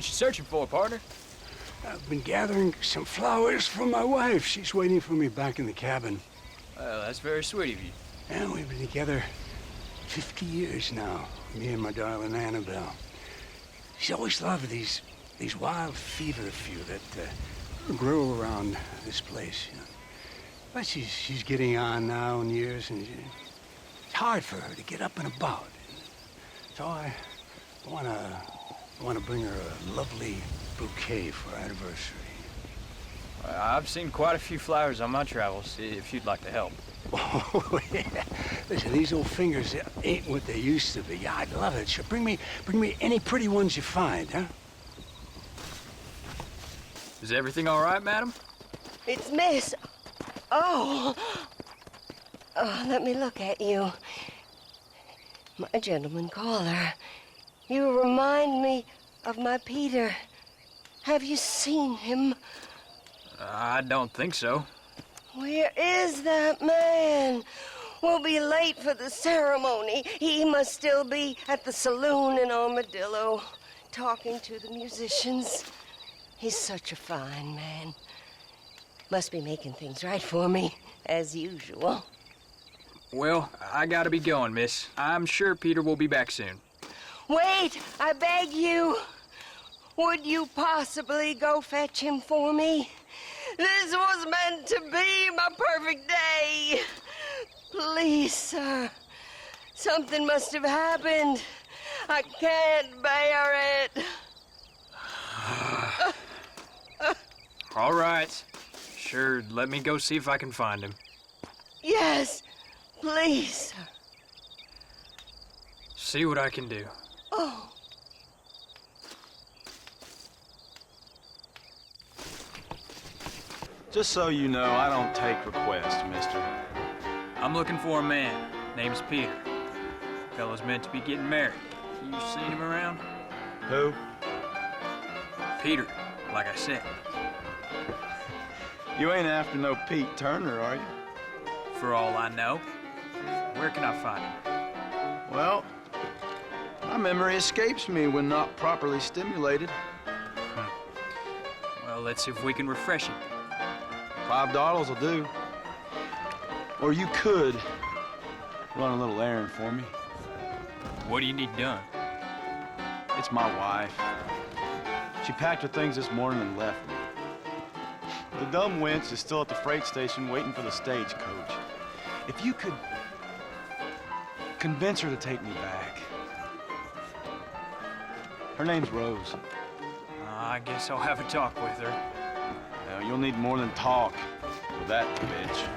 What you searching for, partner? I've been gathering some flowers for my wife. She's waiting for me back in the cabin. Well, that's very sweet of you. And we've been together 50 years now, me and my darling Annabelle. She's always loved these wild feverfew that grow around this place. You know. But she's getting on now in years, and it's hard for her to get up and about. So I want to bring her a lovely bouquet for our anniversary. I've seen quite a few flowers on my travels, if you'd like to help. Oh, yeah. Listen, these old fingers ain't what they used to be. Yeah, I'd love it. Sure, bring me any pretty ones you find, huh? Is everything all right, madam? It's Miss. Oh, let me look at you. My gentleman caller. You remind me of my Peter. Have you seen him? I don't think so. Where is that man? We'll be late for the ceremony. He must still be at the saloon in Armadillo, talking to the musicians. He's such a fine man. Must be making things right for me, as usual. Well, I gotta be going, miss. I'm sure Peter will be back soon. Wait, I beg you. Would you possibly go fetch him for me? This was meant to be my perfect day. Please, sir. Something must have happened. I can't bear it. All right. Sure, let me go see if I can find him. Yes, please, sir. See what I can do. Oh. Just so you know, I don't take requests, mister. I'm looking for a man. Name's Peter. Fellow's meant to be getting married. You seen him around? Who? Peter, like I said. You ain't after no Pete Turner, are you? For all I know. Where can I find him? Well, my memory escapes me when not properly stimulated. Well, let's see if we can refresh him. $5 will do. Or you could run a little errand for me. What do you need done? It's my wife. She packed her things this morning and left me. The dumb wench is still at the freight station waiting for the stagecoach. If you could convince her to take me back. Her name's Rose. I guess I'll have a talk with her. Now, you'll need more than talk with that bitch.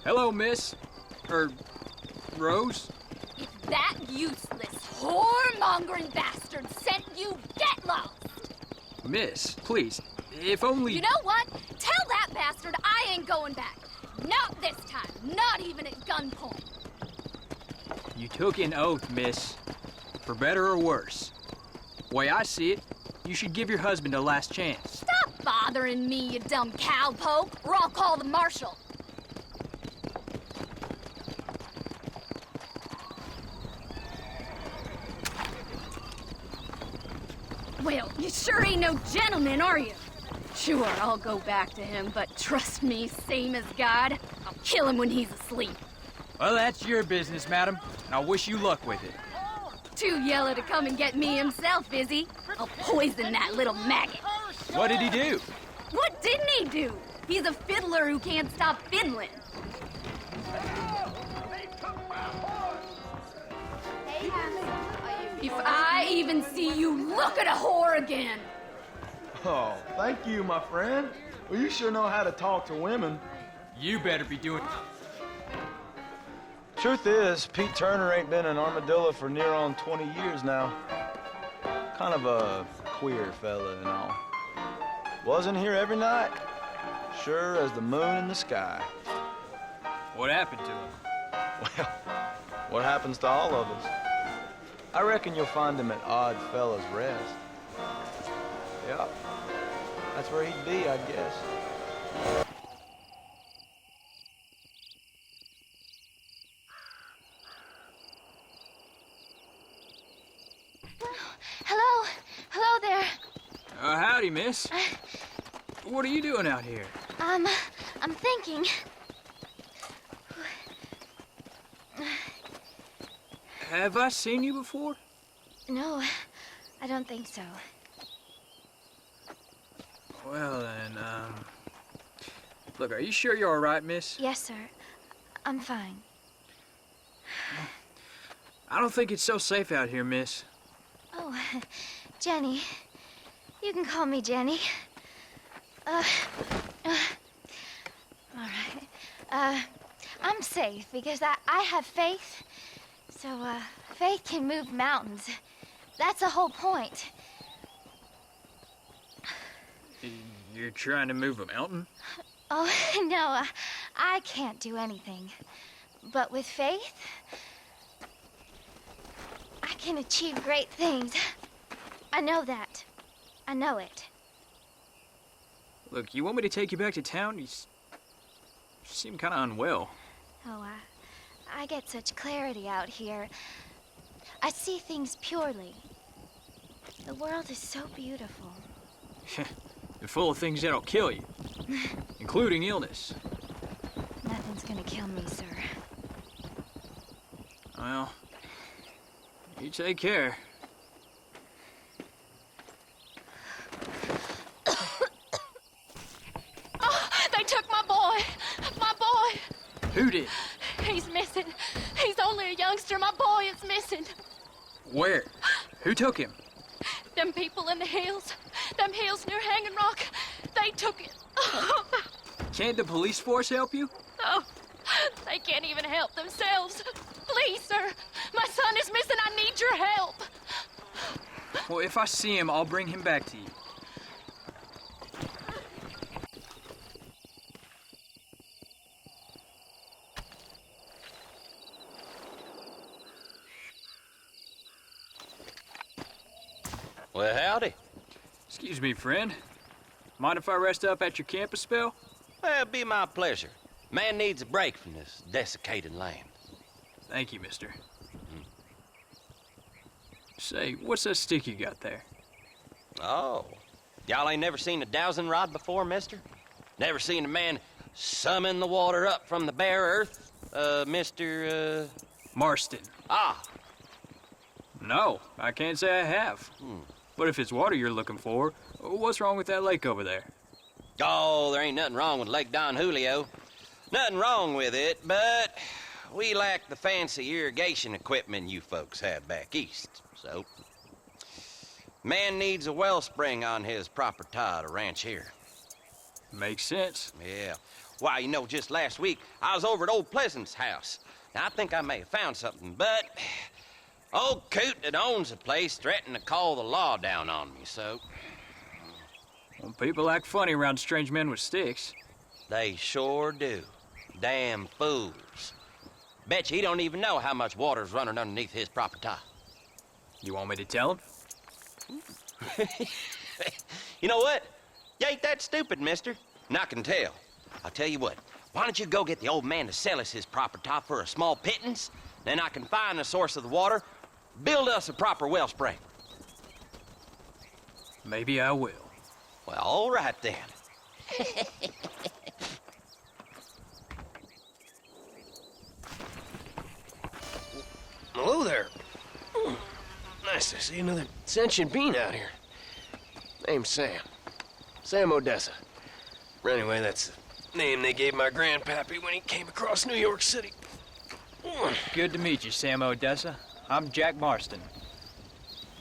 Hello, miss. Rose? If that useless, whoremongering bastard sent you, get lost! Miss, please, if only... You know what? Tell that bastard I ain't going back. Not this time. Not even at gunpoint. You took an oath, miss. For better or worse. Way I see it, you should give your husband a last chance. Stop bothering me, you dumb cowpoke, or I'll call the marshal. Well, you sure ain't no gentleman, are you? Sure, I'll go back to him, but trust me, same as God, I'll kill him when he's asleep. Well, that's your business, madam, and I wish you luck with it. Too yellow to come and get me himself, is he? I'll poison that little maggot. What did he do? What didn't he do? He's a fiddler who can't stop fiddling. If I even see you look at a whore again. Oh, thank you, my friend. Well, you sure know how to talk to women. You better be doing... Truth is, Pete Turner ain't been in Armadillo for near on 20 years now. Kind of a queer fella and all. Wasn't here every night. Sure as the moon in the sky. What happened to him? Well, what happens to all of us? I reckon you'll find him at Odd Fella's Rest. Yeah, that's where he'd be, I guess. howdy, miss. What are you doing out here? I'm thinking. Have I seen you before? No, I don't think so. Well then, look, are you sure you're all right, miss? Yes, sir. I'm fine. I don't think it's so safe out here, miss. Oh, Jenny. You can call me Jenny. All right. I'm safe because I have faith. So, faith can move mountains. That's the whole point. You're trying to move a mountain? Oh, no, I can't do anything. But with faith, I can achieve great things. I know that. I know it. Look, you want me to take you back to town? You seem kind of unwell. Oh, I get such clarity out here. I see things purely. The world is so beautiful. You're full of things that'll kill you, including illness. Nothing's gonna kill me, sir. Well, you take care. Oh, they took my boy! My boy! Who did? He's missing. He's only a youngster. My boy is missing. Where? Who took him? Them people in the hills. Them hills near Hanging Rock. They took it. Can't the police force help you? Oh, they can't even help themselves. Please, sir. My son is missing. I need your help. Well, if I see him, I'll bring him back to you. Well, howdy. Excuse me, friend. Mind if I rest up at your camp a spell? Well, it'd be my pleasure. Man needs a break from this desiccated land. Thank you, mister. Say, what's that stick you got there? Oh. Y'all ain't never seen a dowsing rod before, mister? Never seen a man summon the water up from the bare earth? Mr. Marston. Ah. No, I can't say I have. But if it's water you're looking for, what's wrong with that lake over there? Oh, there ain't nothing wrong with Lake Don Julio. Nothing wrong with it, but we lack the fancy irrigation equipment you folks have back east, so... Man needs a wellspring on his property to ranch here. Makes sense. Yeah. Why, you know, just last week, I was over at old Pleasant's house. Now, I think I may have found something, but... Old coot that owns the place threatened to call the law down on me, so... Well, people act funny around strange men with sticks. They sure do. Damn fools. Bet you he don't even know how much water's running underneath his property. You want me to tell him? You know what? You ain't that stupid, mister. And I can tell. I'll tell you what. Why don't you go get the old man to sell us his property for a small pittance? Then I can find the source of the water, build us a proper wellspring. Maybe I will. Well, all right then. Hello there. Nice to see another sentient being out here. Name's Sam. Sam Odessa. Anyway, that's the name they gave my grandpappy when he came across New York City. Good to meet you, Sam Odessa. I'm Jack Marston.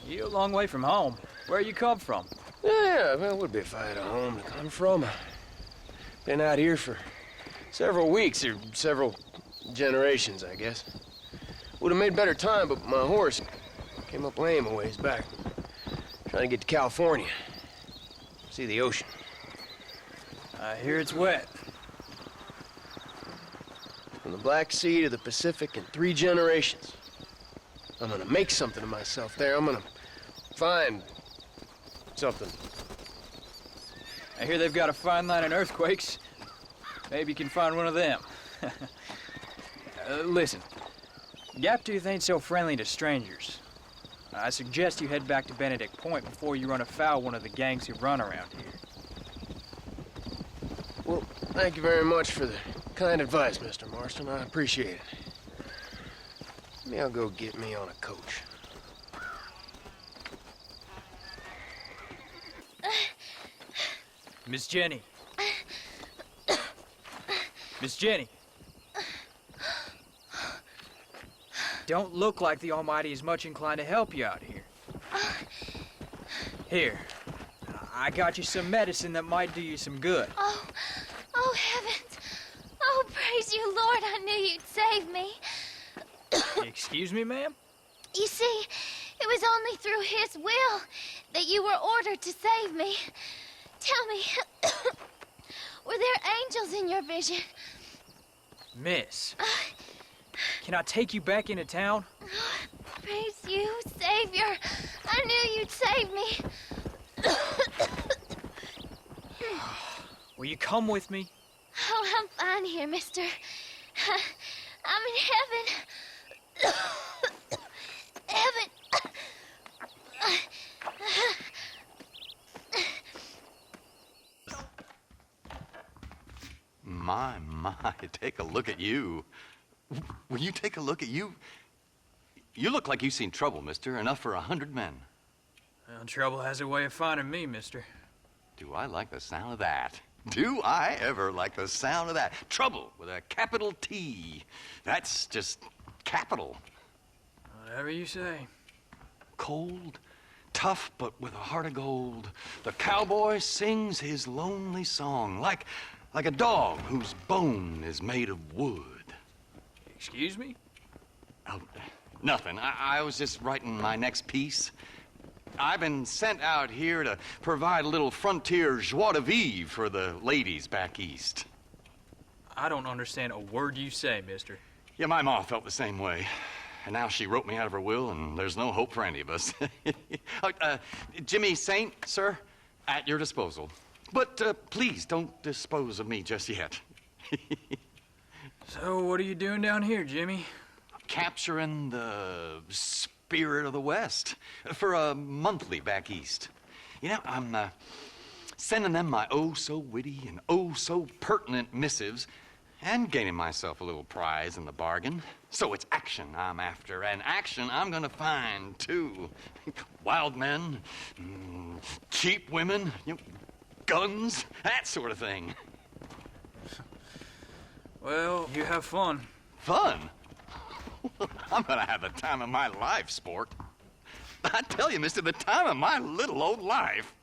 You a long way from home. Where you come from? Yeah, well, it would be if I had a home to come from. Been out here for several weeks, or several generations, I guess. Would have made better time, but my horse came up lame a ways back. Trying to get to California. See the ocean. I hear it's wet. From the Black Sea to the Pacific in 3 generations. I'm gonna make something of myself there. I'm gonna find something. I hear they've got a fine line in earthquakes. Maybe you can find one of them. Listen, Gaptooth ain't so friendly to strangers. I suggest you head back to Benedict Point before you run afoul one of the gangs who run around here. Well, thank you very much for the kind advice, Mr. Marston. I appreciate it. Maybe I'll go get me on a coach. Miss Jenny. Miss Jenny. Don't look like the Almighty is much inclined to help you out here. Here. I got you some medicine that might do you some good. Oh, heavens. Oh, praise you, Lord. I knew you'd save me. Excuse me, ma'am? You see, it was only through his will that you were ordered to save me. Tell me, were there angels in your vision? Miss, can I take you back into town? Praise you, Savior. I knew you'd save me. Will you come with me? Oh, I'm fine here, mister. I'm in heaven. Heaven. My, take a look at you. Will you take a look at you? You look like you've seen trouble, mister. Enough for 100 men. Well, trouble has a way of finding me, mister. Do I like the sound of that? Do I ever like the sound of that? Trouble with a capital T. That's just capital. Whatever you say. Cold, tough, but with a heart of gold. The cowboy sings his lonely song like a dog whose bone is made of wood. Excuse me? Oh, nothing. I was just writing my next piece. I've been sent out here to provide a little frontier joie de vivre for the ladies back east. I don't understand a word you say, mister. Yeah, my ma felt the same way. And now she wrote me out of her will, and there's no hope for any of us. Jimmy Saint, sir, at your disposal. But please don't dispose of me just yet. So what are you doing down here, Jimmy? Capturing the spirit of the West for a monthly back east. You know, I'm sending them my oh-so-witty and oh-so-pertinent missives and gaining myself a little prize in the bargain. So it's action I'm after, and action I'm gonna find, too. Wild men, cheap women, guns, that sort of thing. Well, you have fun. Fun? I'm gonna have the time of my life, sport. I tell you, mister, the time of my little old life.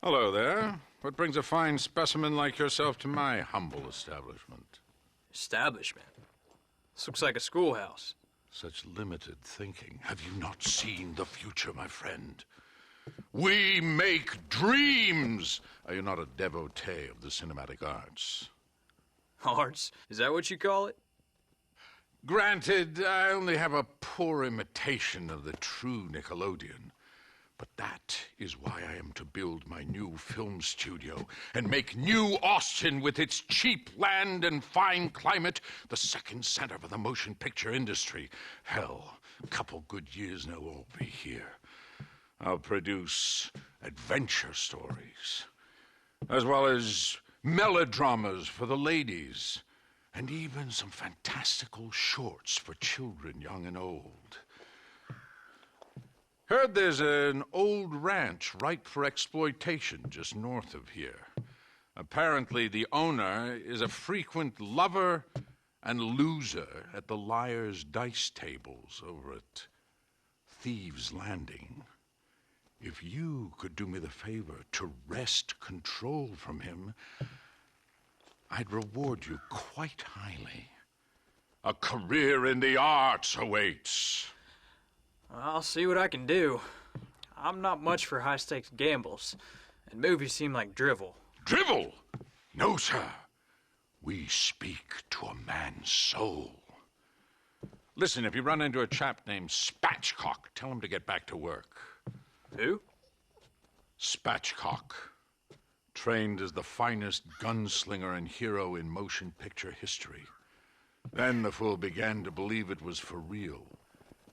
Hello there. What brings a fine specimen like yourself to my humble establishment? Establishment? This looks like a schoolhouse. Such limited thinking. Have you not seen the future, my friend? We make dreams! Are you not a devotee of the cinematic arts? Arts? Is that what you call it? Granted, I only have a poor imitation of the true Nickelodeon. But that is why I am to build my new film studio and make New Austin, with its cheap land and fine climate, the second center for the motion picture industry. Hell, a couple good years now I'll be here. I'll produce adventure stories, as well as melodramas for the ladies, and even some fantastical shorts for children young and old. Heard there's an old ranch ripe for exploitation just north of here. Apparently the owner is a frequent lover and loser at the liar's dice tables over at Thieves' Landing. If you could do me the favor to wrest control from him, I'd reward you quite highly. A career in the arts awaits. I'll see what I can do. I'm not much for high-stakes gambles, and movies seem like drivel. Drivel? No, sir. We speak to a man's soul. Listen, if you run into a chap named Spatchcock, tell him to get back to work. Who? Spatchcock. Trained as the finest gunslinger and hero in motion picture history. Then the fool began to believe it was for real.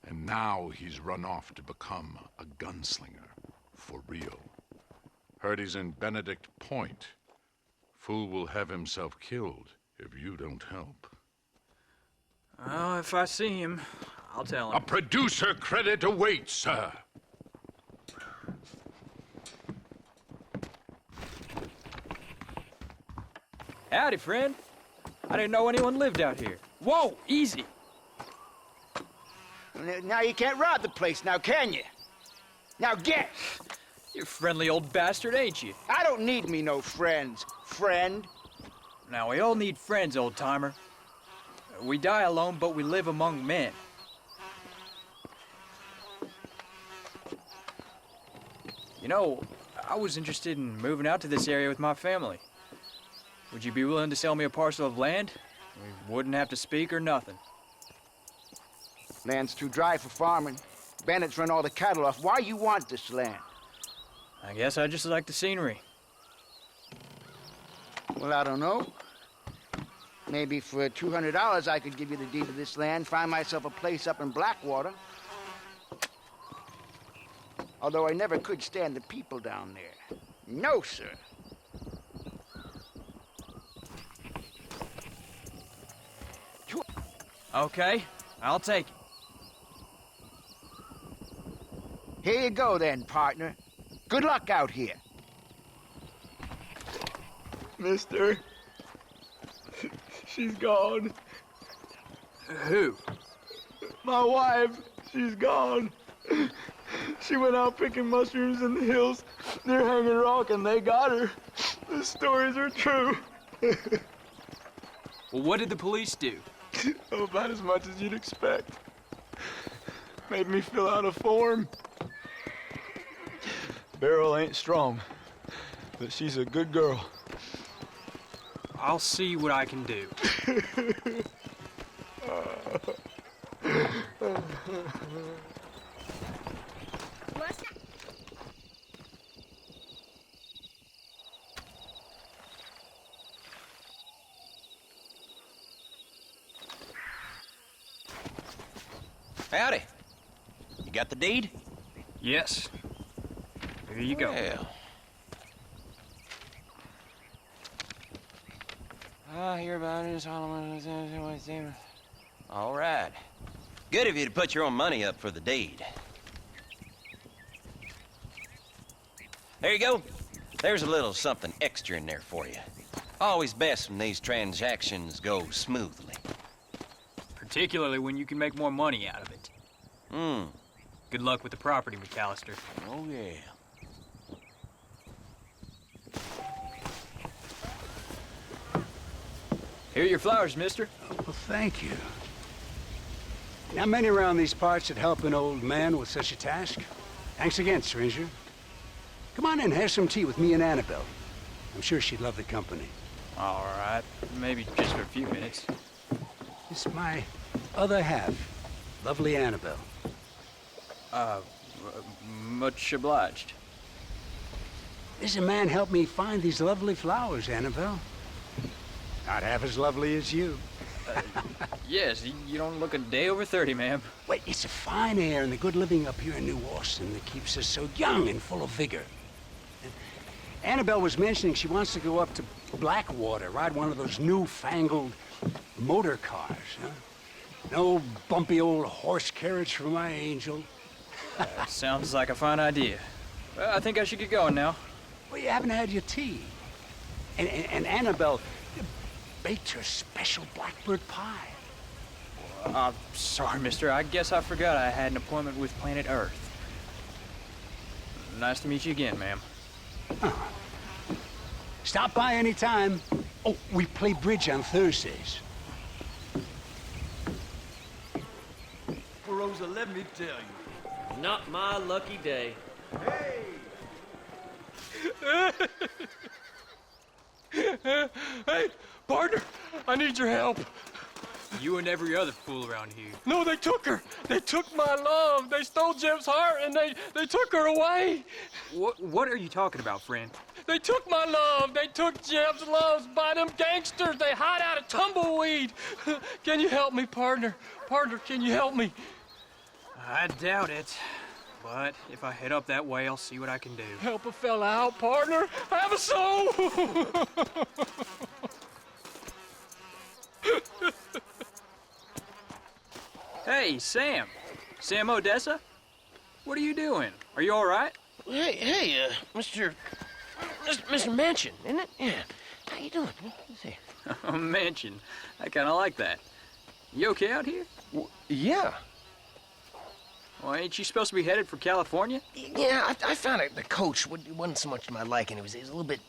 And now he's run off to become a gunslinger. For real. Heard he's in Benedict Point. Fool will have himself killed if you don't help. Oh, if I see him, I'll tell him. A producer credit awaits, sir. Howdy, friend. I didn't know anyone lived out here. Whoa, easy. Now you can't rob the place, now can you? Now get! You're a friendly old bastard, ain't you? I don't need me no friends, friend. Now, we all need friends, old-timer. We die alone, but we live among men. You know, I was interested in moving out to this area with my family. Would you be willing to sell me a parcel of land? We wouldn't have to speak or nothing. Land's too dry for farming. Bandits run all the cattle off. Why you want this land? I guess I just like the scenery. Well, I don't know. Maybe for $200 I could give you the deed to this land, find myself a place up in Blackwater. Although I never could stand the people down there. No, sir. Okay, I'll take it. Here you go then, partner. Good luck out here. Mister, she's gone. Who? My wife, she's gone. She went out picking mushrooms in the hills near Hanging Rock and they got her. The stories are true. Well, what did the police do? Oh, about as much as you'd expect. Made me fill out a form. Beryl ain't strong, but she's a good girl. I'll see what I can do. Howdy. You got the deed? Yes. Here you go. Well. I hear about it. All right. Good of you to put your own money up for the deed. There you go. There's a little something extra in there for you. Always best when these transactions go smoothly. Particularly when you can make more money out of it. Good luck with the property, McAllister. Oh, yeah. Here are your flowers, mister. Well, thank you. Not many around these parts that help an old man with such a task. Thanks again, stranger. Come on in, have some tea with me and Annabelle. I'm sure she'd love the company. All right. Maybe just for a few minutes. This is my other half, lovely Annabelle. Much obliged. This man helped me find these lovely flowers, Annabelle. Not half as lovely as you. Yes, you don't look a day over 30, ma'am. Wait, it's the fine air and the good living up here in New Marston that keeps us so young and full of vigor. And Annabelle was mentioning she wants to go up to Blackwater, ride one of those newfangled motor cars, huh? No bumpy old horse carriage for my angel. Sounds like a fine idea. Well, I think I should get going now. Well, you haven't had your tea. And Annabelle baked her special blackbird pie. Sorry, mister. I guess I forgot I had an appointment with Planet Earth. Nice to meet you again, ma'am. Oh. Stop by any time. Oh, we play bridge on Thursdays. Rosa, let me tell you, not my lucky day. Hey, partner, I need your help. You and every other fool around here. No, they took her. They took my love. They stole Jim's heart and they took her away. What are you talking about, friend? They took my love. They took Jeb's love by them gangsters. They hide out of tumbleweed. Can you help me, partner? Partner, can you help me? I doubt it. But if I head up that way, I'll see what I can do. Help a fella out, partner. Have a soul. Hey, Sam. Sam Odessa? What are you doing? Are you all right? Hey, Mr. Mansion, isn't it? Yeah. How you doing? Hey. A mansion. I kind of like that. You okay out here? Yeah. Well, ain't you supposed to be headed for California? Yeah, I found the coach wasn't so much to my liking. It was a little bit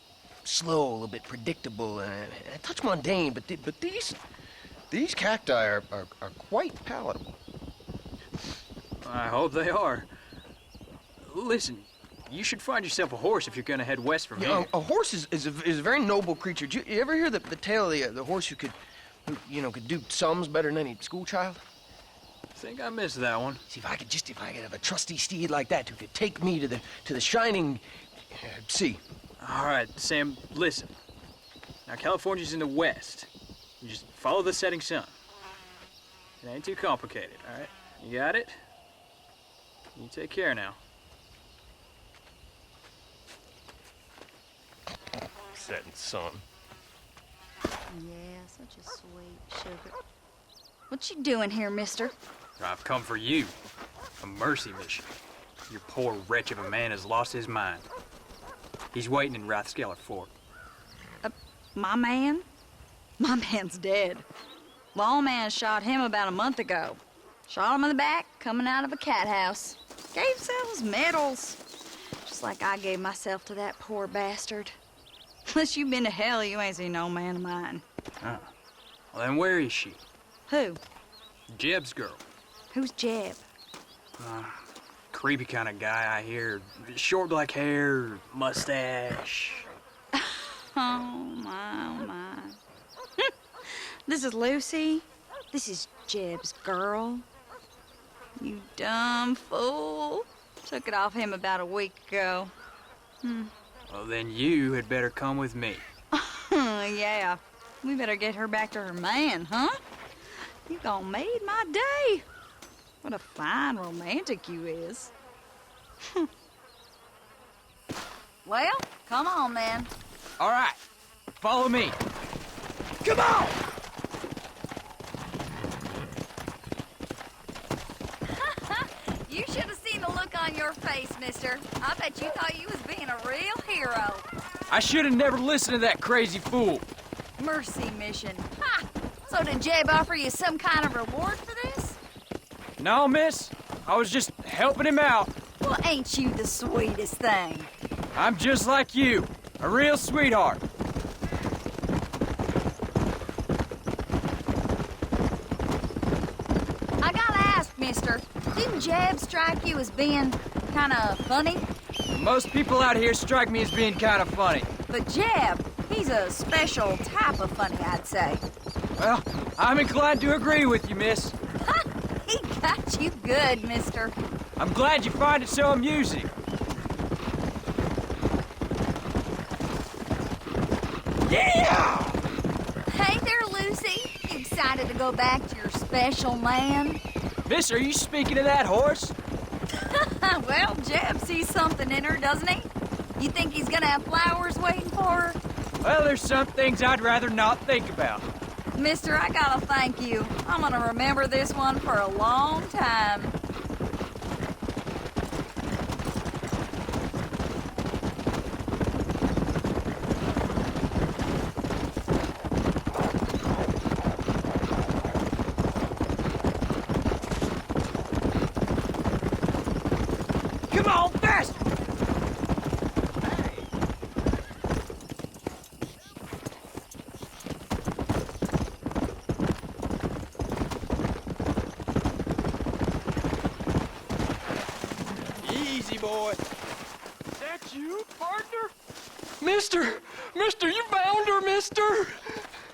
slow, a little bit predictable, and a touch mundane. But these cacti are quite palatable. I hope they are. Listen, you should find yourself a horse if you're gonna head west from here. A horse is a very noble creature. Did you ever hear the tale of the horse who could do sums better than any schoolchild? I think I missed that one. See, if I could have a trusty steed like that who could take me to the shining sea. All right, Sam, listen. Now, California's in the west. You just follow the setting sun. It ain't too complicated, all right? You got it? You take care now. Setting sun. Yeah, such a sweet sugar. What you doing here, mister? I've come for you. A mercy mission. Your poor wretch of a man has lost his mind. He's waiting in Rathskeller Fort. My man? My man's dead. Lawman shot him about a month ago. Shot him in the back, coming out of a cat house. Gave himself medals. Just like I gave myself to that poor bastard. Unless you've been to hell, you ain't seen no man of mine. Oh. Well, then where is she? Who? Jeb's girl. Who's Jeb? Creepy kind of guy, I hear. Short black hair, mustache. Oh, my. This is Lucy. This is Jeb's girl. You dumb fool. Took it off him about a week ago. Well, then you had better come with me. Yeah. We better get her back to her man, huh? You gonna made my day. What a fine romantic you is. Well, come on, then. All right, follow me. Come on! You should have seen the look on your face, mister. I bet you thought you was being a real hero. I should have never listened to that crazy fool. Mercy mission. Ha! So did Jeb offer you some kind of reward for this? No, miss. I was just helping him out. Well, ain't you the sweetest thing? I'm just like you, a real sweetheart. I gotta ask, mister, didn't Jeb strike you as being kind of funny? Most people out here strike me as being kind of funny. But Jeb, he's a special type of funny, I'd say. Well, I'm inclined to agree with you, miss. Ha! He got you good, mister. I'm glad you find it so amusing. Yeah! Hey there, Lucy. You excited to go back to your special man? Miss, are you speaking of that horse? Well, Jeb sees something in her, doesn't he? You think he's gonna have flowers waiting for her? Well, there's some things I'd rather not think about. Mister, I gotta thank you. I'm gonna remember this one for a long time. Come on, faster! Easy, boy. Is that you, partner? Mister, you found her, mister.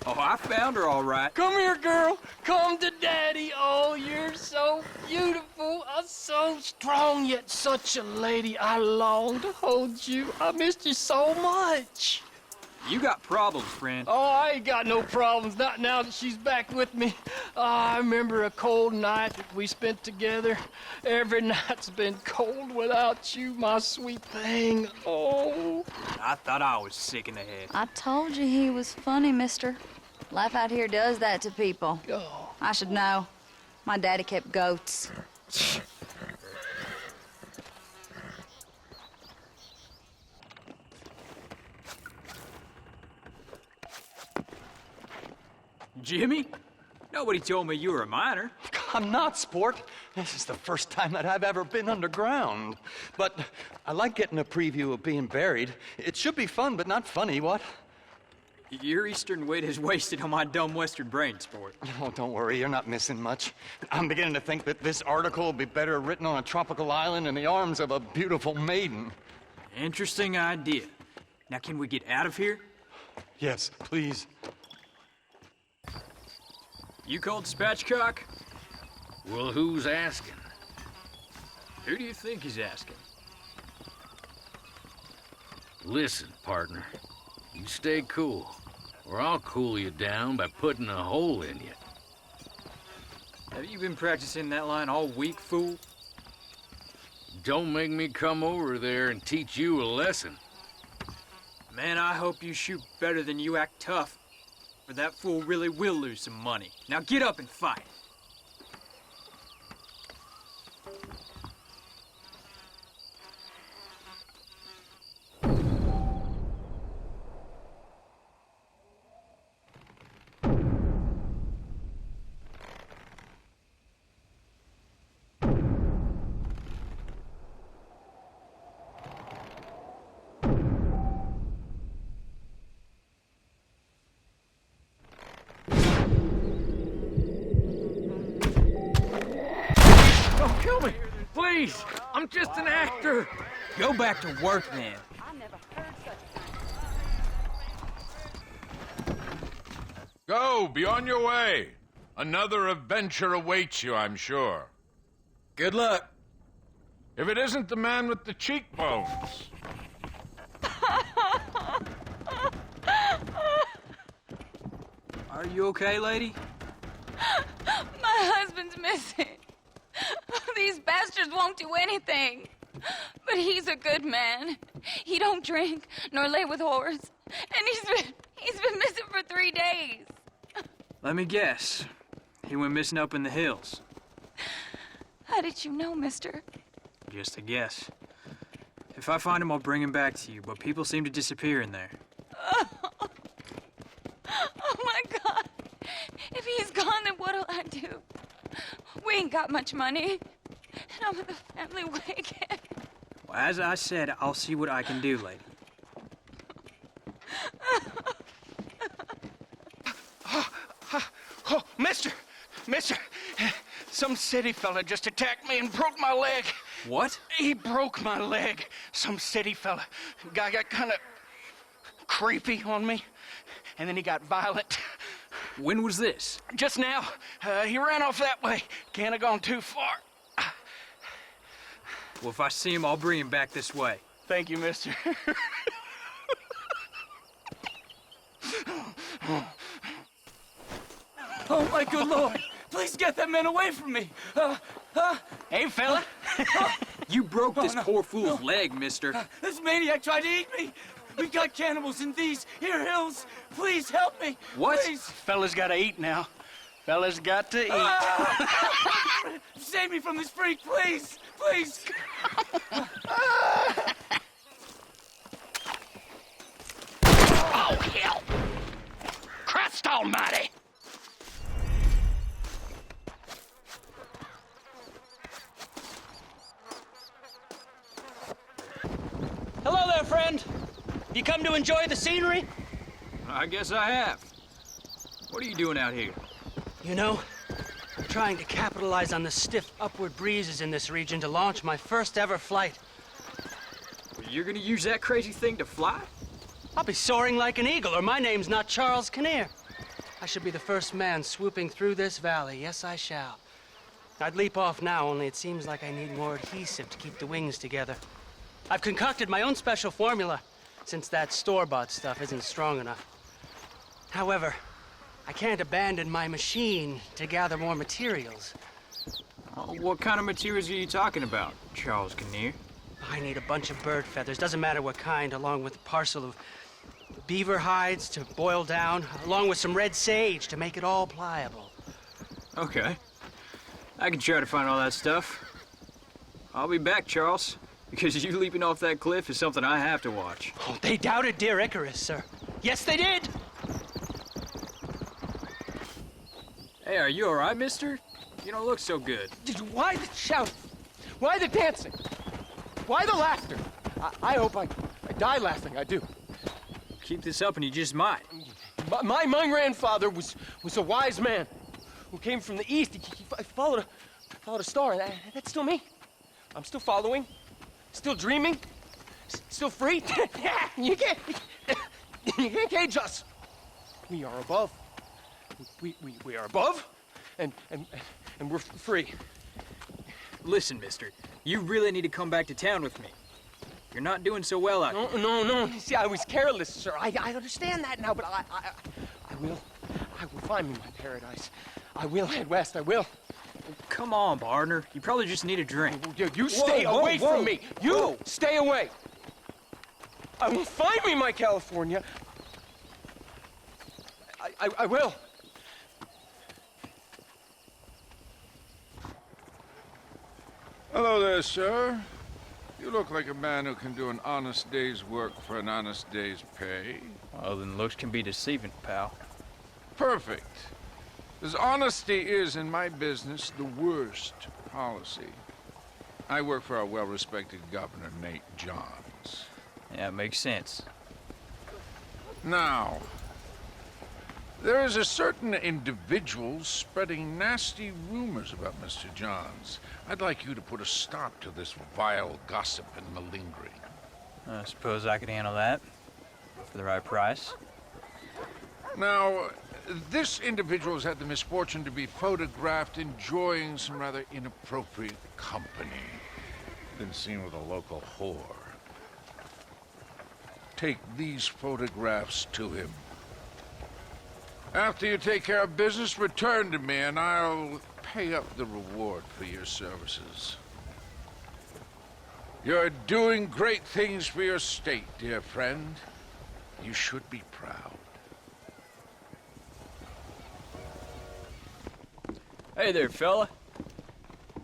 Oh, I found her all right. Come here, girl. Come to Daddy. Oh, you're so beautiful. So strong, yet such a lady. I long to hold you. I missed you so much. You got problems, friend. Oh, I ain't got no problems, not now that she's back with me. Oh, I remember a cold night that we spent together. Every night's been cold without you, my sweet thing. Oh. I thought I was sick in the head. I told you he was funny, mister. Life out here does that to people. Oh. I should know. My daddy kept goats. Jimmy? Nobody told me you were a miner. I'm not, sport. This is the first time that I've ever been underground. But I like getting a preview of being buried. It should be fun, but not funny, what? Your eastern wit is wasted on my dumb western brain, sport. Oh, don't worry, you're not missing much. I'm beginning to think that this article will be better written on a tropical island in the arms of a beautiful maiden. Interesting idea. Now, can we get out of here? Yes, please. You called Spatchcock? Well, who's asking? Who do you think he's asking? Listen, partner. You stay cool, or I'll cool you down by putting a hole in you. Have you been practicing that line all week, fool? Don't make me come over there and teach you a lesson. Man, I hope you shoot better than you act tough, or that fool really will lose some money. Now get up and fight. Kill me, please! I'm just an actor! Go back to work, then. Go, be on your way. Another adventure awaits you, I'm sure. Good luck. If it isn't the man with the cheekbones. Are you okay, lady? My husband's missing. These bastards won't do anything. But he's a good man. He don't drink nor lay with whores. And he's been missing for 3 days. Let me guess. He went missing up in the hills. How did you know, mister? Just a guess. If I find him, I'll bring him back to you, but people seem to disappear in there. Oh my God. If he's gone, then what'll I do? We ain't got much money. And I'm in the family way again. Well, as I said, I'll see what I can do, lady. Oh, mister! Some city fella just attacked me and broke my leg. What? He broke my leg. Some city fella. Guy got kind of creepy on me, and then he got violent. When was this? Just now. He ran off that way. Can't have gone too far. Well, if I see him, I'll bring him back this way. Thank you, mister. Oh, my good Lord. Please get that man away from me. Hey, fella. You broke this poor fool's leg, mister. This maniac tried to eat me. We've got cannibals in these here hills. Please help me. What? Please. Fella's gotta eat now. Fella's got to eat. Save me from this freak, please. Please. Oh, hell! Christ almighty! Hello there, friend. You come to enjoy the scenery? I guess I have. What are you doing out here? You know, I'm trying to capitalize on the stiff upward breezes in this region to launch my first ever flight. You're gonna use that crazy thing to fly? I'll be soaring like an eagle, or my name's not Charles Kinnear. I shall be the first man swooping through this valley. Yes, I shall. I'd leap off now, only it seems like I need more adhesive to keep the wings together. I've concocted my own special formula, since that store-bought stuff isn't strong enough. However, I can't abandon my machine to gather more materials. What kind of materials are you talking about, Charles Kinnear? I need a bunch of bird feathers, doesn't matter what kind, along with a parcel of beaver hides to boil down, along with some red sage to make it all pliable. Okay. I can try to find all that stuff. I'll be back, Charles, because you leaping off that cliff is something I have to watch. Oh, they doubted dear Icarus, sir. Yes, they did! Hey, are you all right, mister? You don't look so good. Why the shout? Why the dancing? Why the laughter? I hope I die laughing, I do. Keep this up and you just might. My grandfather was a wise man who came from the east. He followed a star, and that's still me. I'm still following, still dreaming, still free. You can't cage us. We are above. We are above, and we're free. Listen, mister, you really need to come back to town with me. You're not doing so well out here. No. See, I was careless, sir. I understand that now, but I will find me my paradise. I will head west, I will. Come on, partner. You probably just need a drink. You stay away from me. You stay away. I will find me my California. I will. Hello there, sir. You look like a man who can do an honest day's work for an honest day's pay. Well, then looks can be deceiving, pal. Perfect. As honesty is in my business the worst policy. I work for our well-respected Governor, Nate Johns. Yeah, it makes sense. Now, there is a certain individual spreading nasty rumors about Mr. Johns. I'd like you to put a stop to this vile gossip and malingering. I suppose I could handle that. For the right price. Now, this individual has had the misfortune to be photographed enjoying some rather inappropriate company. Been seen with a local whore. Take these photographs to him. After you take care of business, return to me and I'll pay up the reward for your services. You're doing great things for your state, dear friend. You should be proud. Hey there, fella.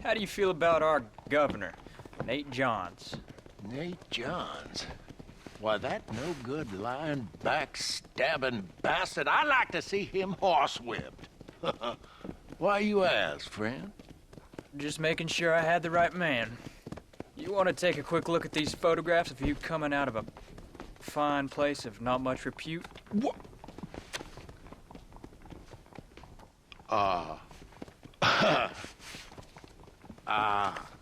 How do you feel about our governor, Nate Johns? Nate Johns? Why, that no-good, lying, backstabbing bastard. I'd like to see him horsewhipped. Why you ask, friend? Just making sure I had the right man. You want to take a quick look at these photographs of you coming out of a fine place of not much repute? What?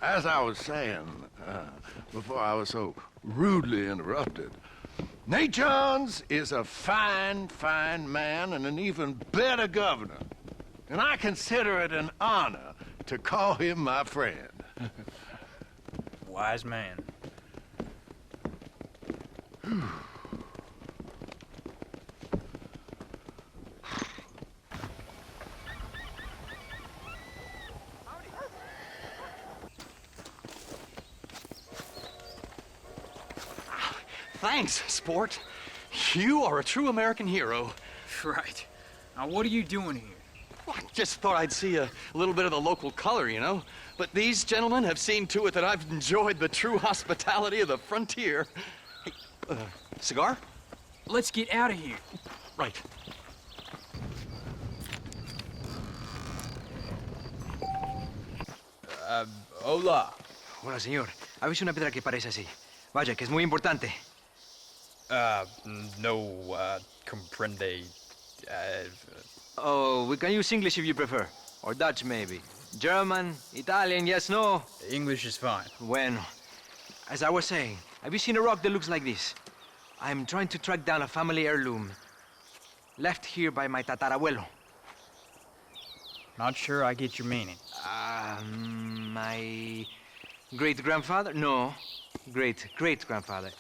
As I was saying, before I was so rudely interrupted, Nate Johns is a fine, fine man and an even better governor. And I consider it an honor to call him my friend. Wise man. Thanks, sport. You are a true American hero. Right. Now, what are you doing here? Well, I just thought I'd see a little bit of the local color, you know? But these gentlemen have seen to it that I've enjoyed the true hospitality of the frontier. Hey, cigar? Let's get out of here. Right. Hola. Hola, señor. ¿Habéis una piedra que parece así? Vaya, que es muy importante. No, comprende. Oh, we can use English if you prefer. Or Dutch, maybe. German, Italian, yes, no? English is fine. Bueno, as I was saying, have you seen a rock that looks like this? I'm trying to track down a family heirloom. left here by my tatarabuelo. Not sure I get your meaning. My great-grandfather? No, great-great-grandfather.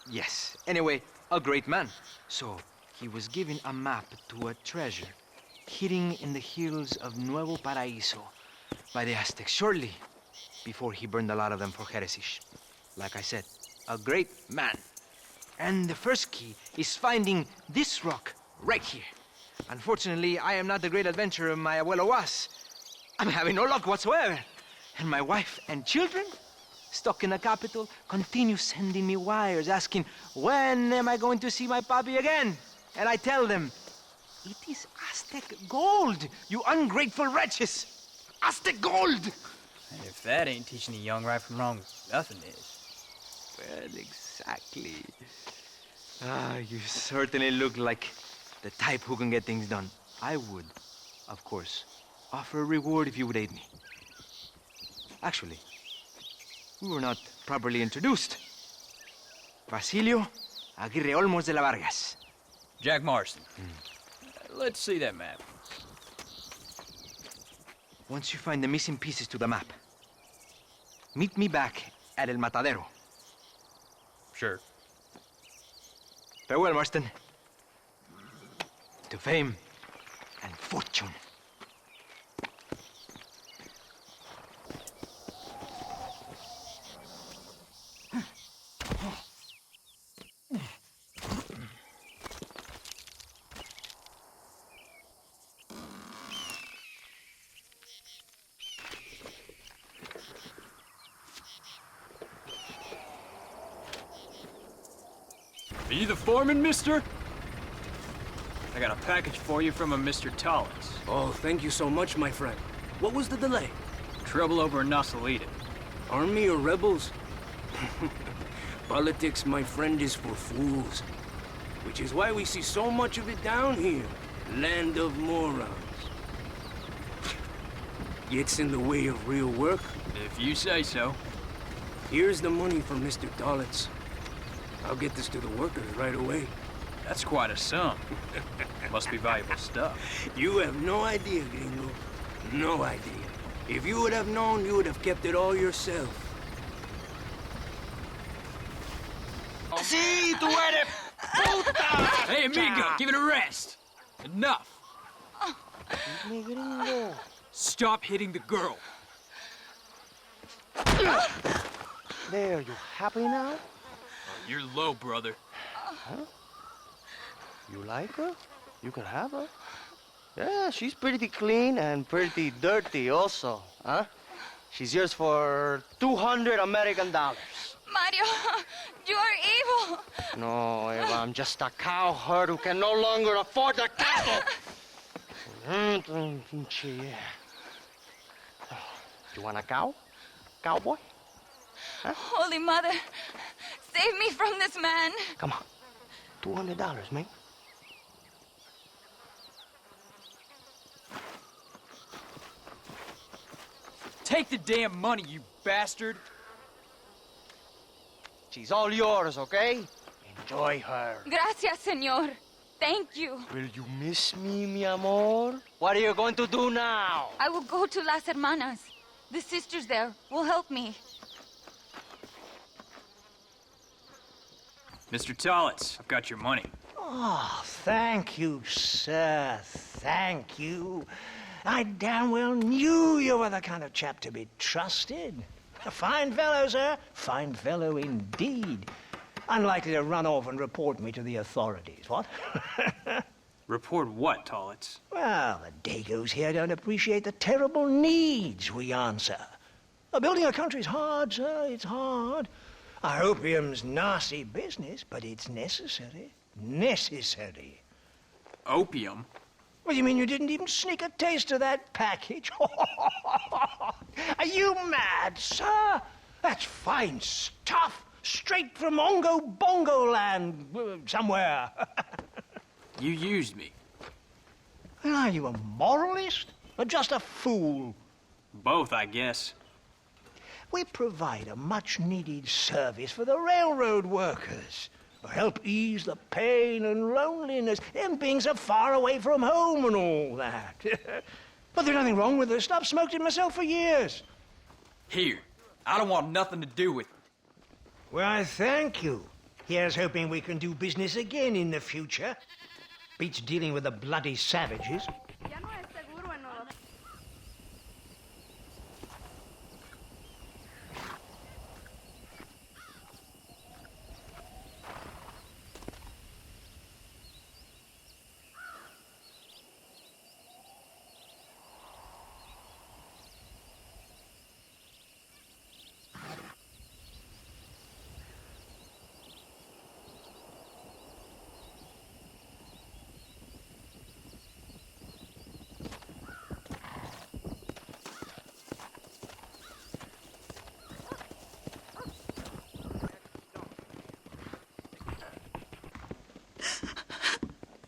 Yes. Anyway, a great man. So, he was given a map to a treasure hidden in the hills of Nuevo Paraíso by the Aztecs shortly before he burned a lot of them for heresy. Like I said, a great man. And the first key is finding this rock right here. Unfortunately, I am not the great adventurer my abuelo was. I'm having no luck whatsoever. And my wife and children, stuck in the capital, continue sending me wires asking, when am I going to see my papi again? And I tell them, it is Aztec gold, you ungrateful wretches! Aztec gold! And if that ain't teaching a young right from wrong, nothing is. Well, exactly. You certainly look like the type who can get things done. I would, of course, offer a reward if you would aid me. Actually, we were not properly introduced. Basilio Aguirre Olmos de la Vargas. Jack Marston. Let's see that map. Once you find the missing pieces to the map, meet me back at El Matadero. Sure. Farewell, Marston. To fame and fortune. Are you the foreman, mister? I got a package for you from a Mr. Tollins. Oh, thank you so much, my friend. What was the delay? Trouble over in Nausalita. Army or rebels? Politics, my friend, is for fools. Which is why we see so much of it down here. Land of morons. Gets in the way of real work. If you say so. Here's the money from Mr. Tollins. I'll get this to the workers right away. That's quite a sum. Must be valuable stuff. You have no idea, gringo. No idea. If you would have known, you would have kept it all yourself. Sí, tú eres puta! Hey, amigo, give it a rest. Enough. Stop hitting the girl. There, you happy now? You're low, brother. Huh? You like her? You can have her. Yeah, she's pretty clean and pretty dirty also, huh? She's yours for 200 American dollars. Mario, you're evil. No, Eva, I'm just a cowherd who can no longer afford the cattle. You want a cow? Cowboy? Huh? Holy Mother, save me from this man. Come on. $200, mate. Take the damn money, you bastard. She's all yours, okay? Enjoy her. Gracias, señor. Thank you. Will you miss me, mi amor? What are you going to do now? I will go to Las Hermanas. The sisters there will help me. Mr. Tollins, I've got your money. Oh, thank you, sir. Thank you. I damn well knew you were the kind of chap to be trusted. A fine fellow, sir. Fine fellow indeed. Unlikely to run off and report me to the authorities, what? Report what, Tollins? Well, the Dagos here don't appreciate the terrible needs we answer. Building a country's hard, sir. It's hard. Our opium's nasty business, but it's necessary. Necessary. Opium? What do you mean you didn't even sneak a taste of that package? Are you mad, sir? That's fine stuff. Straight from Ongo Bongo land, somewhere. You used me. Are you a moralist or just a fool? Both, I guess. We provide a much-needed service for the railroad workers. help ease the pain and loneliness. Them beings are far away from home and all that. But there's nothing wrong with it. Stopped smoking myself for years. Here, I don't want nothing to do with it. Well, I thank you. Here's hoping we can do business again in the future. Beats dealing with the bloody savages.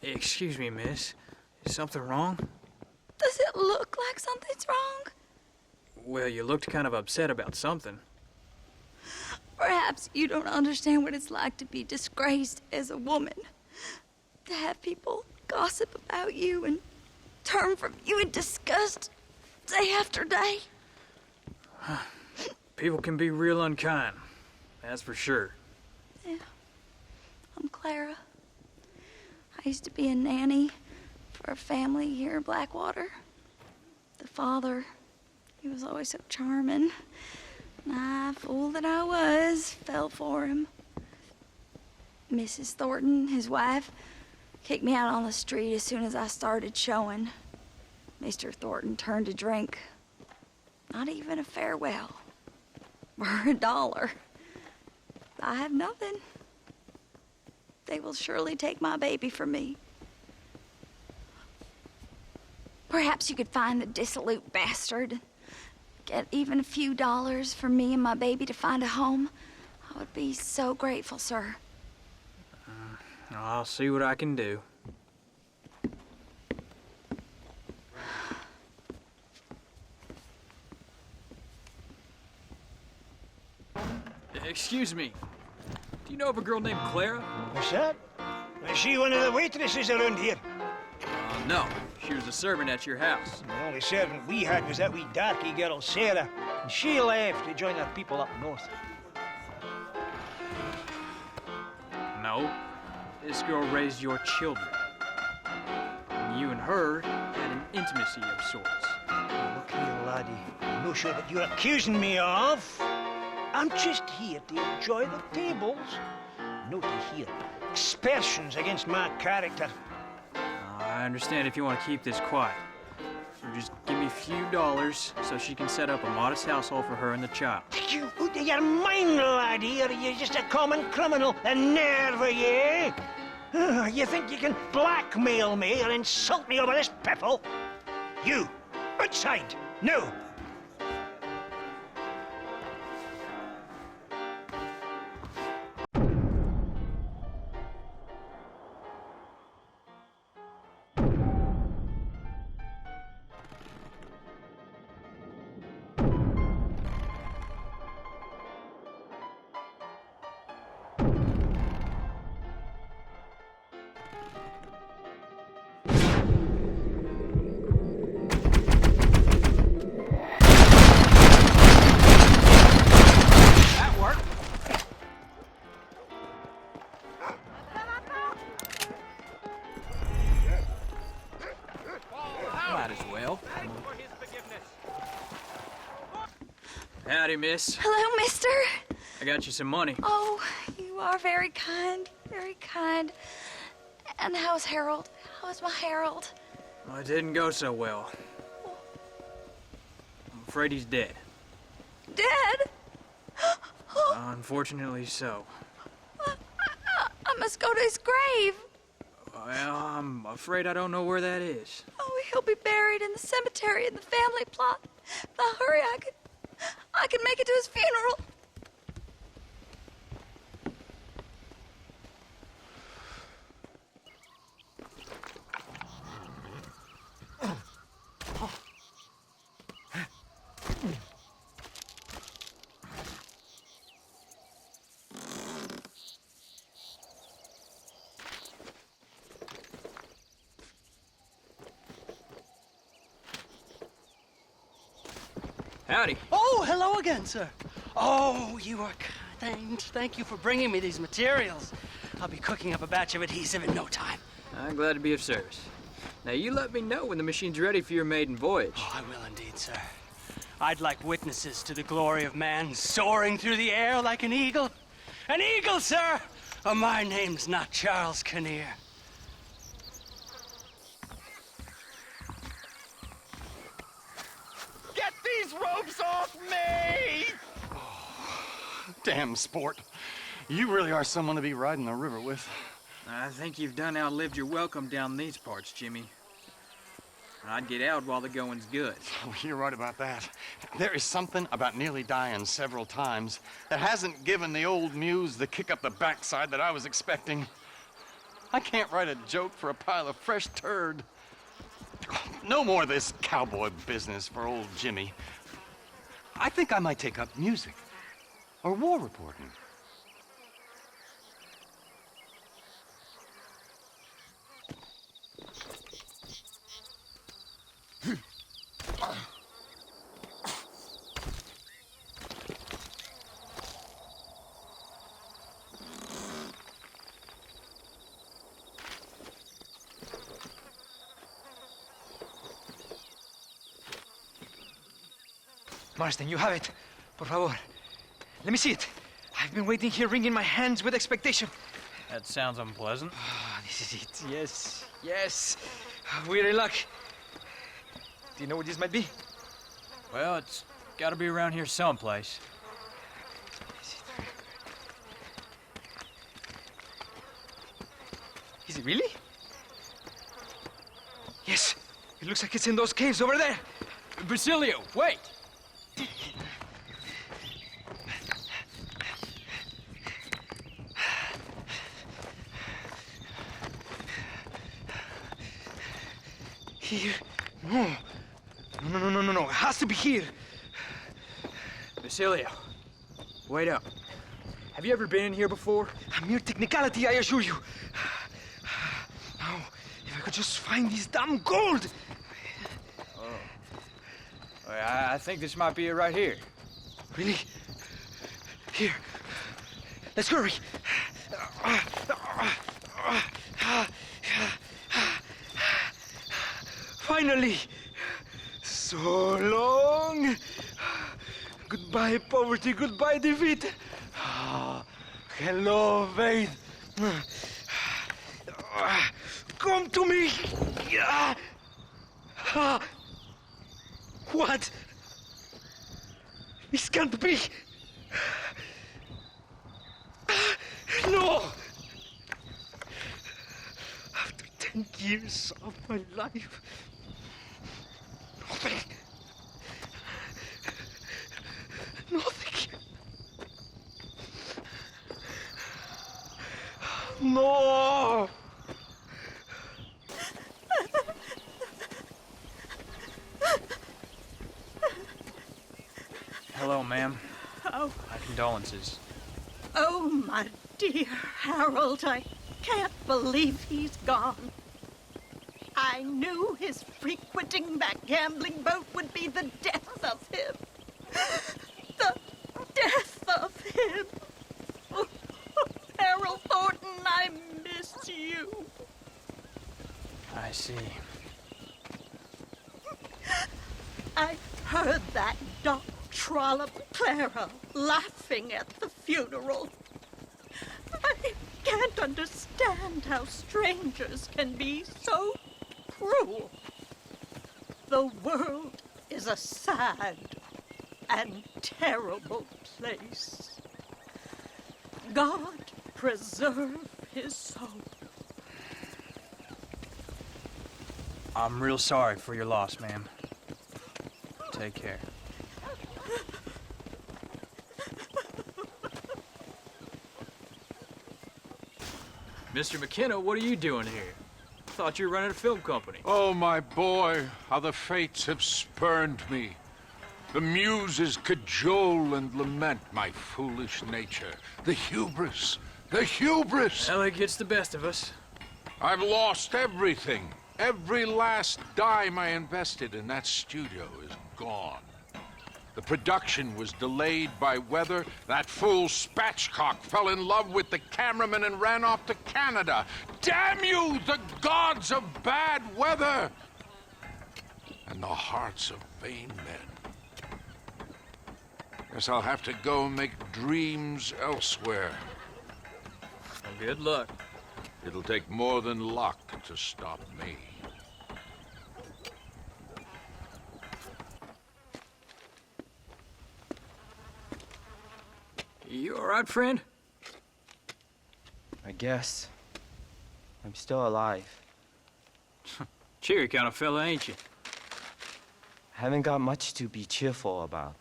Excuse me, miss. Is something wrong? Does it look like something's wrong? Well, you looked kind of upset about something. Perhaps you don't understand what it's like to be disgraced as a woman. To have people gossip about you and turn from you in disgust day after day. People can be real unkind. That's for sure. Yeah. I'm Clara. I used to be a nanny for a family here in Blackwater. The father, he was always so charming. And I, fool that I was, fell for him. Mrs. Thornton, his wife, kicked me out on the street as soon as I started showing. Mr. Thornton turned to drink. Not even a farewell. Or $1. I have nothing. They will surely take my baby from me. Perhaps you could find the dissolute bastard. Get even a few dollars for me and my baby to find a home. I would be so grateful, sir. I'll see what I can do. Excuse me. Do you know of a girl named Clara? What's that? Is she one of the waitresses around here? No. She was a servant at your house. The only servant we had was that wee darky girl, Sarah. And she left to join our people up north. No. This girl raised your children. And you and her had an intimacy of sorts. Look here, laddie. I'm not sure what you're accusing me of. I'm just here to enjoy the tables. Not to hear aspersions against my character. I understand if you want to keep this quiet. So just give me a few dollars so she can set up a modest household for her and the child. You out of your mind, laddie, or are you just a common criminal? A nerve, are you? You think you can blackmail me or insult me over this piffle? You, outside, no. Might as well. Howdy, miss. Hello, mister. I got you some money. Oh, you are very kind, very kind. And how's Harold? How's my Harold? Well, it didn't go so well. I'm afraid he's dead. Dead? Unfortunately so. I must go to his grave. Well, I'm afraid I don't know where that is. Oh, he'll be buried in the cemetery in the family plot. If I hurry, I can make it to his funeral. Howdy. Oh, hello again, sir. Oh, you are kind. Thank you for bringing me these materials. I'll be cooking up a batch of adhesive in no time. I'm glad to be of service. Now, you let me know when the machine's ready for your maiden voyage. Oh, I will indeed, sir. I'd like witnesses to the glory of man soaring through the air like an eagle. An eagle, sir! Oh, my name's not Charles Kinnear. Get these ropes off me! Damn sport. You really are someone to be riding the river with. I think you've done outlived your welcome down these parts, Jimmy. I'd get out while the going's good. Oh, you're right about that. There is something about nearly dying several times that hasn't given the old muse the kick up the backside that I was expecting. I can't write a joke for a pile of fresh turd. No more of this cowboy business for old Jimmy. I think I might take up music or war reporting. Marston, you have it. Por favor. Let me see it. I've been waiting here wringing my hands with expectation. That sounds unpleasant. This is it. Yes. Yes. We're in luck. Do you know what this might be? Well, it's gotta be around here someplace. Is it really? Yes. It looks like it's in those caves over there. Basilio, wait! Here? No. No. It has to be here. Basilio, wait up. Have you ever been in here before? A mere technicality, I assure you. Now, if I could just find this damn gold! Oh. I think this might be it right here. Really? Here. Let's hurry. Finally! So long! Goodbye, poverty, goodbye, defeat! Hello, faith! Come to me! What? This can't be! No! After 10 years of my life, nothing. No! Hello, ma'am. Oh. My condolences. Oh, my dear Harold, I can't believe he's gone. I knew his frequenting that gambling boat would be the death of him. The death of him. Oh, Harold Thornton, I miss you. I see. I heard that Doc Trollop Clara laughing at the funeral. I can't understand how strangers can be so cruel. The world is a sad and terrible place. God preserve his soul. I'm real sorry for your loss, ma'am. Take care. Mr. McKenna, what are you doing here? Thought you were running a film company. Oh, my boy, how the fates have spurned me. The muses cajole and lament my foolish nature. The hubris! The hubris! Well, it gets the best of us. I've lost everything. Every last dime I invested in that studio is gone. The production was delayed by weather. That fool spatchcock fell in love with the cameraman and ran off to Canada. Damn you, the gods of bad weather! And the hearts of vain men. Guess I'll have to go make dreams elsewhere. Well, good luck. It'll take more than luck to stop me. You all right, friend? I guess. I'm still alive. Cheery kind of fella, ain't you? Haven't got much to be cheerful about.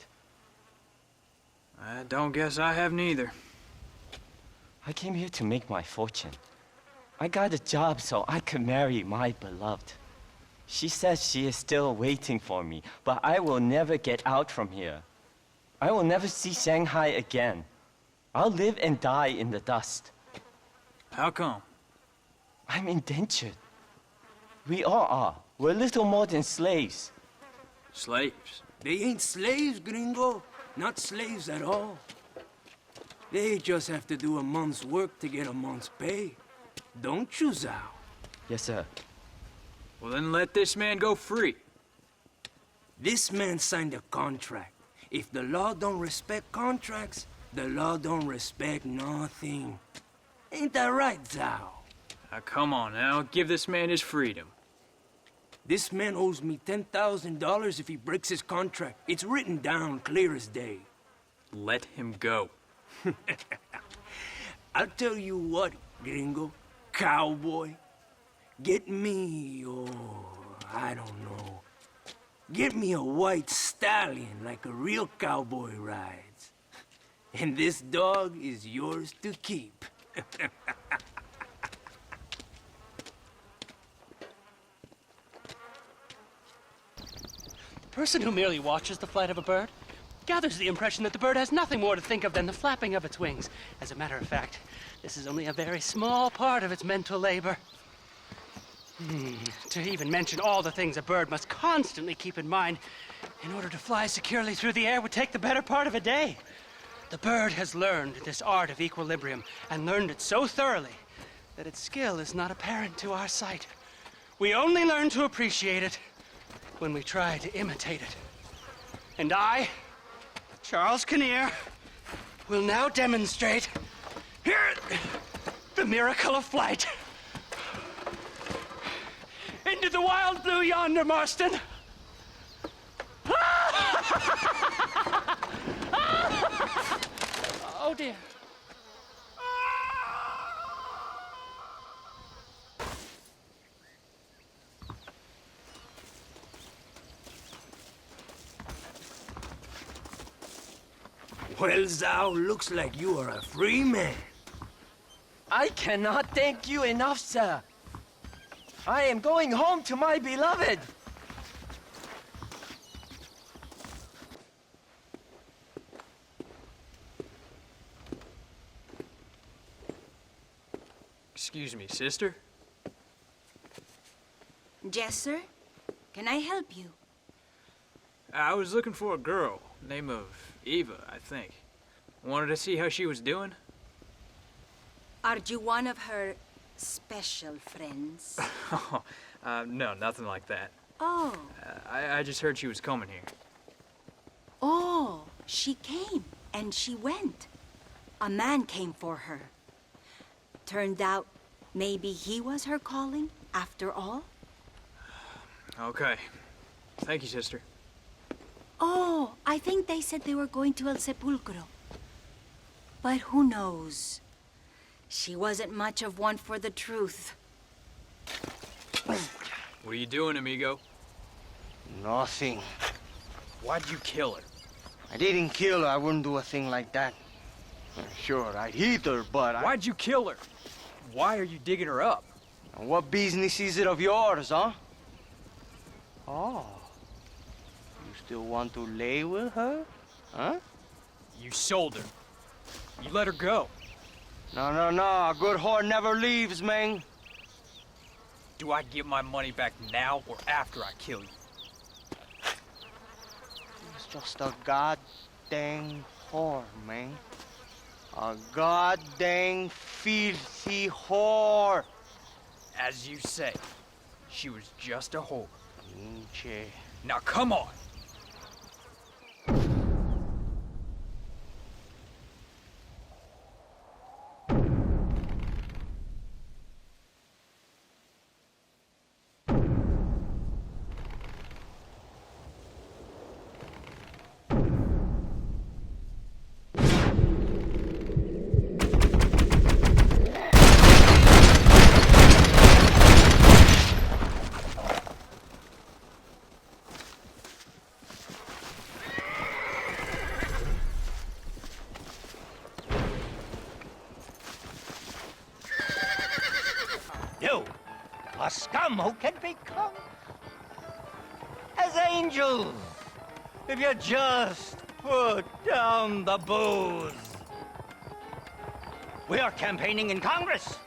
I don't guess I have neither. I came here to make my fortune. I got a job so I could marry my beloved. She says she is still waiting for me, but I will never get out from here. I will never see Shanghai again. I'll live and die in the dust. How come? I'm indentured. We all are. We're little more than slaves. Slaves? They ain't slaves, gringo. Not slaves at all. They just have to do a month's work to get a month's pay. Don't you, Zhao? Yes, sir. Well, then let this man go free. This man signed a contract. If the law don't respect contracts, the law don't respect nothing. Ain't that right, Zhao? Now, come on now. Give this man his freedom. This man owes me $10,000 if he breaks his contract. It's written down clear as day. Let him go. I'll tell you what, gringo, cowboy. Get me, I don't know. Get me a white stallion like a real cowboy rides. And this dog is yours to keep. The person who merely watches the flight of a bird gathers the impression that the bird has nothing more to think of than the flapping of its wings. As a matter of fact, this is only a very small part of its mental labor. To even mention all the things a bird must constantly keep in mind in order to fly securely through the air would take the better part of a day. The bird has learned this art of equilibrium and learned it so thoroughly that its skill is not apparent to our sight. We only learn to appreciate it when we try to imitate it. And I, Charles Kinnear, will now demonstrate here the miracle of flight. Into the wild blue yonder, Marston. Oh dear. Well, Zhao, looks like you are a free man. I cannot thank you enough, sir. I am going home to my beloved. Excuse me, sister? Yes, sir. Can I help you? I was looking for a girl, name of Eva, I think. Wanted to see how she was doing. Are you one of her special friends? No, nothing like that. Oh. I just heard she was coming here. Oh, she came and she went. A man came for her. Turned out maybe he was her calling after all. Okay. Thank you, sister. Oh, I think they said they were going to El Sepulcro. But who knows? She wasn't much of one for the truth. What are you doing, amigo? Nothing. Why'd you kill her? I didn't kill her. I wouldn't do a thing like that. Sure, I'd hit her, but Why'd you kill her? Why are you digging her up? And what business is it of yours, huh? Oh. You still want to lay with her? Huh? You sold her. You let her go. No, no, no. A good whore never leaves, man. Do I get my money back now or after I kill you? Yes, just a goddamn whore, man. A goddamn filthy whore. As you say, she was just a whore. Pinche. Now come on. You, a scum who can become as angels if you just put down the booze. We are campaigning in Congress.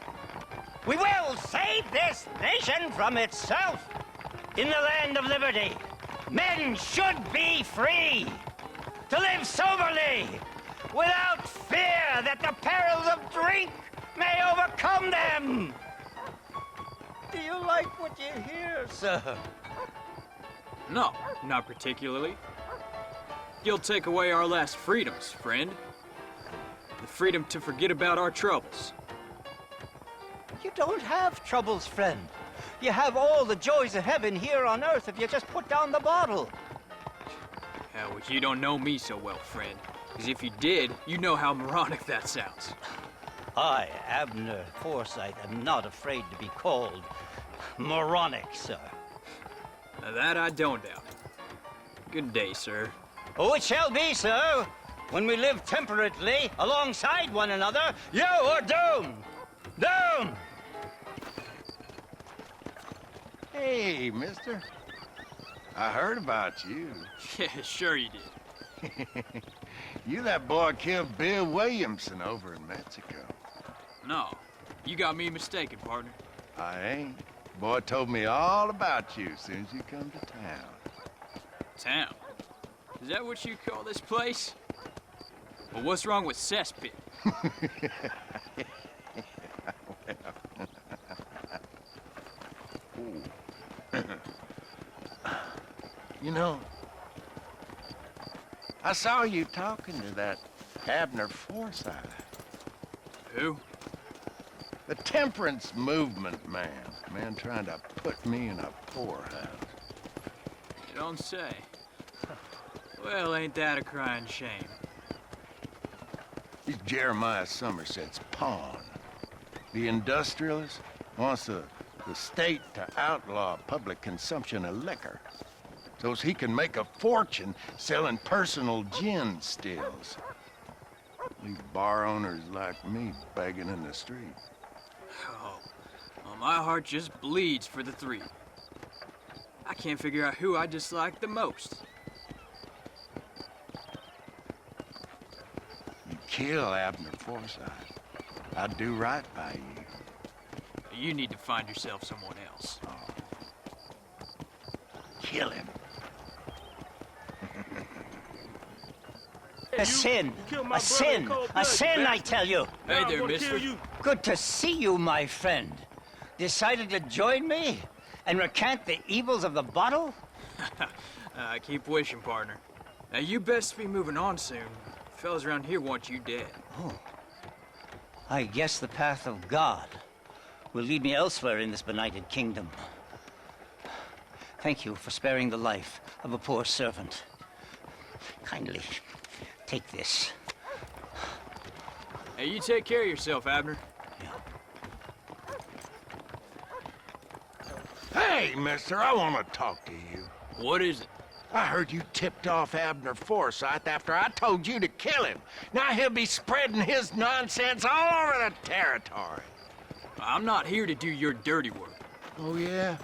We will save this nation from itself. In the land of liberty, men should be free to live soberly without fear that the perils of drink may overcome them. Do you like what you hear, sir? No, not particularly. You'll take away our last freedoms, friend. The freedom to forget about our troubles. You don't have troubles, friend. You have all the joys of heaven here on earth if you just put down the bottle. Well, you don't know me so well, friend. Because if you did, you know how moronic that sounds. I, Abner Forsyth, am not afraid to be called moronic, sir. Now that I don't doubt. Good day, sir. Oh, it shall be, sir. When we live temperately alongside one another, you are doomed. Doomed! Hey, mister. I heard about you. Yeah, sure you did. You that boy killed Bill Williamson over in Mexico. No, you got me mistaken, partner. I ain't. Boy told me all about you as soon as you come to town. Town? Is that what you call this place? Well, what's wrong with cesspit? You know, I saw you talking to that Abner Forsyth. Who? The temperance movement man. Man trying to put me in a poorhouse. You don't say. Well, ain't that a crying shame? He's Jeremiah Somerset's pawn. The industrialist wants the state to outlaw public consumption of liquor so he can make a fortune selling personal gin stills. Leave bar owners like me begging in the street. Oh, well, my heart just bleeds for the three. I can't figure out who I dislike the most. You kill Abner Forsyth, I'd do right by you. You need to find yourself someone else. Oh. Kill him. A sin, a sin, a sin, I tell you. Hey there, mister. Good to see you, my friend. Decided to join me and recant the evils of the bottle? I keep wishing, partner. Now, you best be moving on soon. Fellas around here want you dead. Oh. I guess the path of God will lead me elsewhere in this benighted kingdom. Thank you for sparing the life of a poor servant. Kindly take this. Hey, you take care of yourself, Abner. Hey, mister, I want to talk to you. What is it? I heard you tipped off Abner Forsyth after I told you to kill him. Now he'll be spreading his nonsense all over the territory. I'm not here to do your dirty work. Oh, yeah?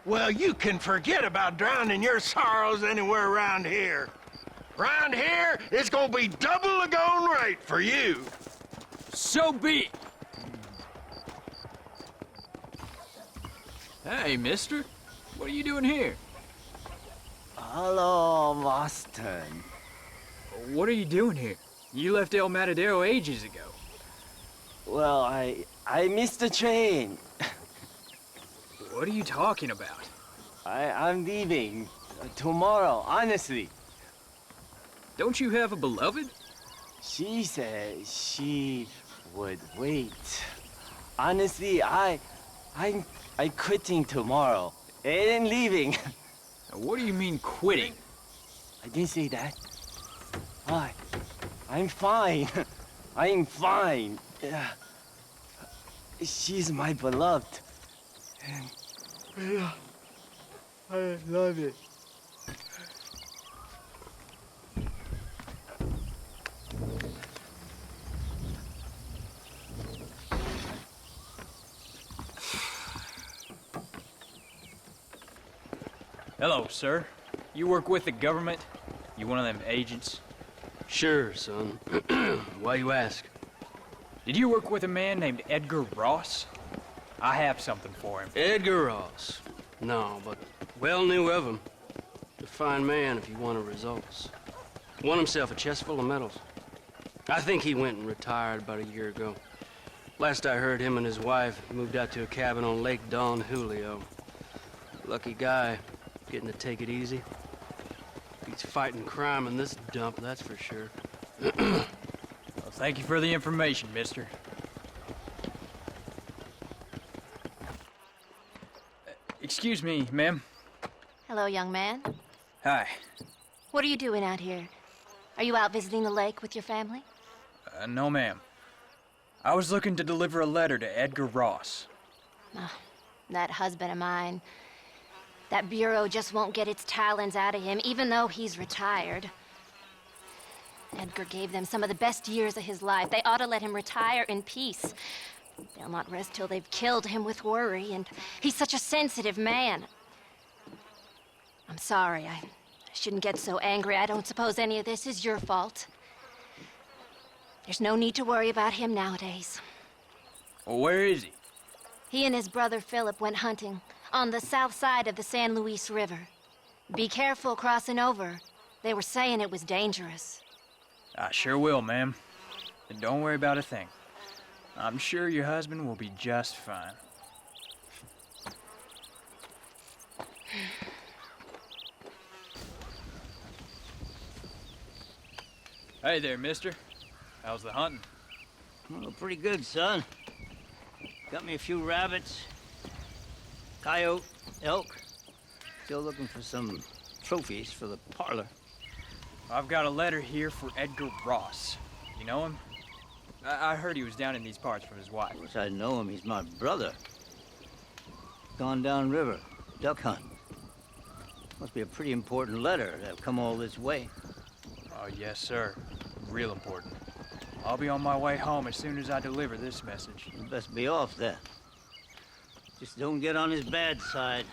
Well, you can forget about drowning your sorrows anywhere around here. Round here, it's gonna be double the going rate for you. So be it. Hey, mister. What are you doing here? Hello, Marston. What are you doing here? You left El Matadero ages ago. Well, I missed the train. What are you talking about? I'm leaving tomorrow, honestly. Don't you have a beloved? She said she would wait. Honestly, I'm quitting tomorrow and leaving. What do you mean quitting? I didn't say that. I'm fine. I'm fine. She's my beloved. And I love it. Hello, sir. You work with the government? You one of them agents? Sure, son. Why you ask? Did you work with a man named Edgar Ross? I have something for him. Edgar Ross? No, but well knew of him. A fine man if you wanted results. Won himself a chest full of medals. I think he went and retired about a year ago. Last I heard, him and his wife moved out to a cabin on Lake Don Julio. Lucky guy, getting to take it easy. Beats fighting crime in this dump, that's for sure. Well, thank you for the information, mister. Excuse me, ma'am. Hello, young man. Hi. What are you doing out here? Are you out visiting the lake with your family? No, ma'am. I was looking to deliver a letter to Edgar Ross. Oh, that husband of mine. That bureau just won't get its talons out of him, even though he's retired. Edgar gave them some of the best years of his life. They ought to let him retire in peace. They'll not rest till they've killed him with worry, and he's such a sensitive man. I'm sorry, I shouldn't get so angry. I don't suppose any of this is your fault. There's no need to worry about him nowadays. Well, where is he? He and his brother Philip went hunting on the south side of the San Luis River. Be careful crossing over. They were saying it was dangerous. I sure will, ma'am. And don't worry about a thing. I'm sure your husband will be just fine. Hey there, mister. How's the hunting? Oh, pretty good, son. Got me a few rabbits, coyote, elk. Still looking for some trophies for the parlor. I've got a letter here for Edgar Ross. You know him? I heard he was down in these parts from his wife. Of course I know him. He's my brother. Gone down river, duck hunt. Must be a pretty important letter to have come all this way. Oh, yes, sir. Real important. I'll be on my way home as soon as I deliver this message. You best be off then. Just don't get on his bad side.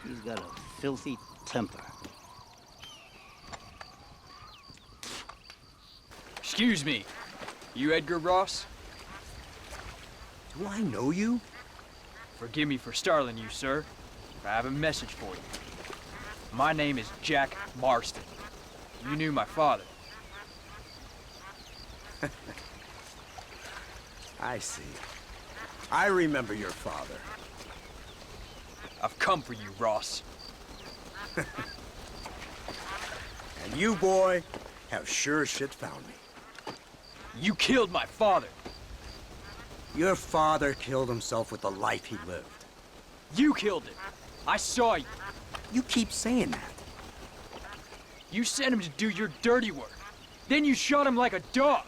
He's got a filthy temper. Excuse me. You Edgar Ross? Do I know you? Forgive me for startling you, sir. I have a message for you. My name is Jack Marston. You knew my father. I see. I remember your father. I've come for you, Ross. And you, boy, have sure as shit found me. You killed my father. Your father killed himself with the life he lived. You killed him. I saw you. You keep saying that. You sent him to do your dirty work. Then you shot him like a dog.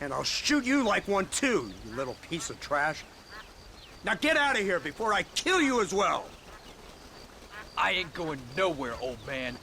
And I'll shoot you like one too, you little piece of trash. Now get out of here before I kill you as well. I ain't going nowhere, old man.